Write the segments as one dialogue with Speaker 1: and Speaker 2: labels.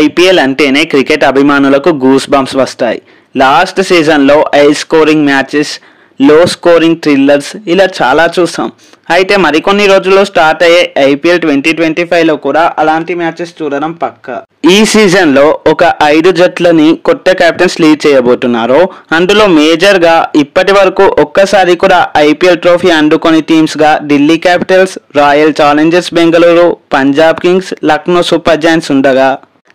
Speaker 1: IPL అంటేనే cricket అభిమానులకు goose bumps వస్తాయి. లాస్ట్ సీజన్లో హై స్కోరింగ్ మ్యాచెస్, లో స్కోరింగ్ థ్రిల్లర్స్ ఇలా చాలా చూసాం. అయితే మరికొన్ని రోజుల్లో స్టార్ట్ అయ్యే ఐపీఎల్ 2025లో కూడా అలాంటి మ్యాచెస్ చూడడం పక్కా. ఈ సీజన్లో ఒక 5 జట్లని కొత్త కెప్టెన్స్ లీడ్ చేయబోతున్నారు. అందులో మేజర్గా ఇప్పటి వరకు ఒక్కసారి కూడా ఐపీఎల్ ట్రోఫీ అందుకొని టీమ్స్గా Delhi capitals, royal challengers Bengaluru, Punjab kings, Lucknow super giants ఉండగా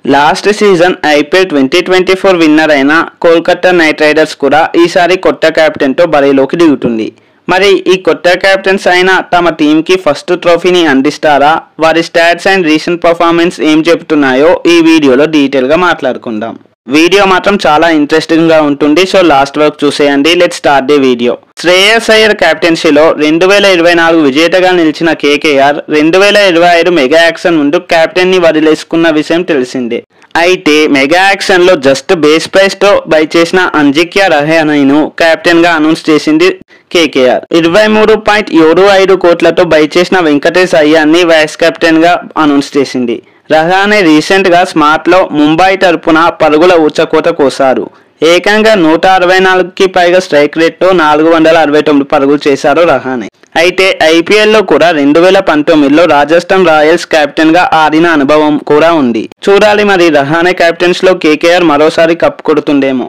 Speaker 1: లాస్ట్ సీజన్ ఐపీఎల్ 2024 విన్నర్ అయిన కోల్కతా నైట్ రైడర్స్ కూడా ఈసారి కొత్త కెప్టెన్తో బరిలోకి దిగుతుంది. మరి ఈ కొత్త కెప్టెన్స్ అయినా తమ టీంకి ఫస్ట్ ట్రోఫీని అందిస్తారా? వారి స్టాట్స్ అండ్ రీసెంట్ పర్ఫార్మెన్స్ ఏం చెప్తున్నాయో ఈ వీడియోలో డీటెయిల్గా మాట్లాడుకుందాం. వీడియో మాత్రం చాలా ఇంట్రెస్టింగ్గా ఉంటుంది, సో లాస్ట్ వరకు చూసేయండి. Let's start the video. Shreyas Iyer కెప్టెన్సీలో 2024 విజేతగా నిలిచిన కేకేఆర్ 2025 మెగా యాక్షన్ ముందు కెప్టెన్ని వదిలేసుకున్న విషయం తెలిసిందే. అయితే మెగా యాక్షన్లో జస్ట్ బేస్ ప్రైస్తో బై చేసిన అజింక్య రహానెను కెప్టెన్గా అనౌన్స్ చేసింది కేకేఆర్. 23.75 కోట్లతో బై చేసిన వెంకటేష్ అయ్యర్ని వైస్ కెప్టెన్గా అనౌన్స్ చేసింది. రహానె రీసెంట్గా స్మార్ట్లో ముంబై తరపున పరుగుల ఊచకోత కోసారు. ఏకంగా 164కి పైగా స్ట్రైక్ రేట్తో 469 పరుగులు చేశారు రహానె. అయితే ఐపీఎల్లో కూడా 2019లో రాజస్థాన్ రాయల్స్ కెప్టెన్గా ఆడిన అనుభవం కూడా ఉంది. చూడాలి మరి రహానె కెప్టెన్స్లో కేకేఆర్ మరోసారి కప్ కొడుతుండేమో.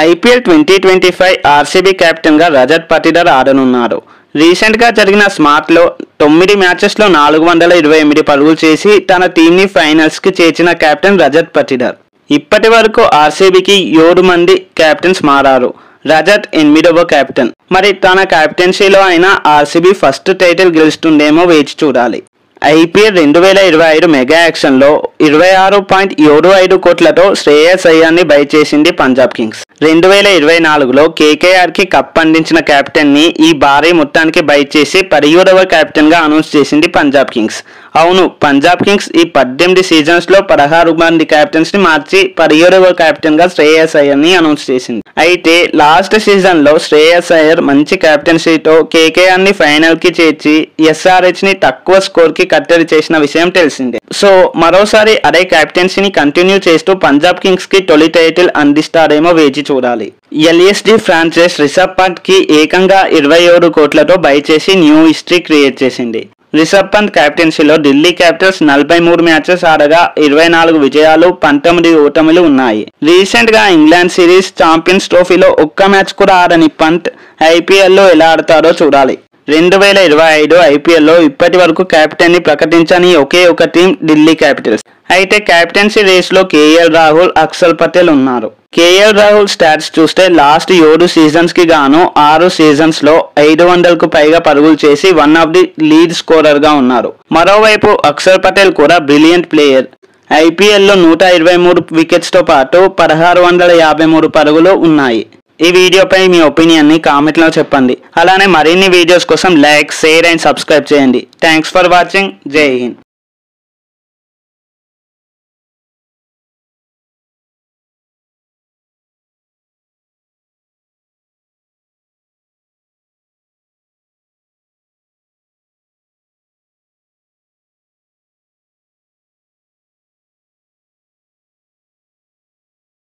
Speaker 1: ఐపీఎల్ 2025 ఆర్సీబీ కెప్టెన్గా రజత్ పటిదార్ ఆడనున్నారు. రీసెంట్గా జరిగిన స్మార్ట్లో 9 మ్యాచెస్లో 428 పరుగులు చేసి తన టీంని ఫైనల్స్కి చేర్చిన కెప్టెన్ రజత్ పటిదార్. ఇప్పటి వరకు ఆర్సీబీకి 7 మంది కెప్టెన్స్ మారారు. రజత్ 8వ కెప్టెన్. మరి తన కెప్టెన్సీలో అయినా ఆర్సీబీ ఫస్ట్ టైటిల్ గెలుస్తుందేమో వేచి చూడాలి. ఐపీఎల్ 2025 మెగా యాక్షన్లో 26.75 కోట్లతో శ్రేయస్ అయ్యర్ని బై చేసింది పంజాబ్ కింగ్స్. 2024లో కేకేఆర్కి కప్ అందించిన కెప్టెన్ని ఈ భారీ మొత్తానికి బై చేసి 17వ కెప్టెన్గా అనౌన్స్ చేసింది పంజాబ్ కింగ్స్. అవును, పంజాబ్ కింగ్స్ ఈ 18 సీజన్స్లో 16 మంది కెప్టెన్స్ని మార్చి 17వ కెప్టెన్గా శ్రేయస్ అయ్యర్ని అనౌన్స్ చేసింది. అయితే లాస్ట్ సీజన్లో శ్రేయస్ అయ్యర్ మంచి కెప్టెన్సీతో కేకేఆర్ని ఫైనల్కి చేర్చి ఎస్ఆర్హెచ్ని తక్కువ స్కోర్కి కట్టడి చేసిన విషయం తెలిసిందే. సో మరోసారి అదే కెప్టెన్సీని కంటిన్యూ చేస్తూ పంజాబ్ కింగ్స్కి తొలి టైటిల్ అందిస్తారేమో వేచి చూడాలి. ఎల్ఎస్డి ఫ్రాంచైజ్ రిషబ్ పంత్కి ఏకంగా 27 కోట్లతో బై చేసి న్యూ హిస్టరీ క్రియేట్ చేసింది. రిషబ్ పంత్ కెప్టెన్సీలో ఢిల్లీ క్యాపిటల్స్ 43 మ్యాచెస్ ఆడగా 24 విజయాలు, 19 ఓటములు ఉన్నాయి. రీసెంట్గా ఇంగ్లాండ్ సిరీస్, ఛాంపియన్స్ ట్రోఫీలో ఒక్క మ్యాచ్ కూడా ఆడని పంత్ ఐపీఎల్లో ఎలా ఆడతారో చూడాలి. 2025 ఐపీఎల్లో ఇప్పటి వరకు కెప్టెన్ని ప్రకటించని ఒకే ఒక టీం ఢిల్లీ క్యాపిటల్స్. అయితే కెప్టెన్సీ రేస్లో కేఎల్ రాహుల్, అక్షర్ పటేల్ ఉన్నారు. కేఎల్ రాహుల్ స్టాట్స్ చూస్తే లాస్ట్ 7 సీజన్స్కి గాను 6 సీజన్స్లో 500కు పైగా పరుగులు చేసి వన్ ఆఫ్ ది లీడ్ స్కోరర్గా ఉన్నారు. మరోవైపు అక్షర్ పటేల్ కూడా బ్రిలియంట్ ప్లేయర్. ఐపీఎల్లో 123 వికెట్స్తో పాటు 1653 పరుగులు ఉన్నాయి. ఈ వీడియోపై మీ ఒపీనియన్ని కామెంట్లో చెప్పండి. అలానే మరిన్ని వీడియోస్ కోసం లైక్, షేర్ అండ్ సబ్స్క్రైబ్ చేయండి. Thanks for watching. జై హింద్.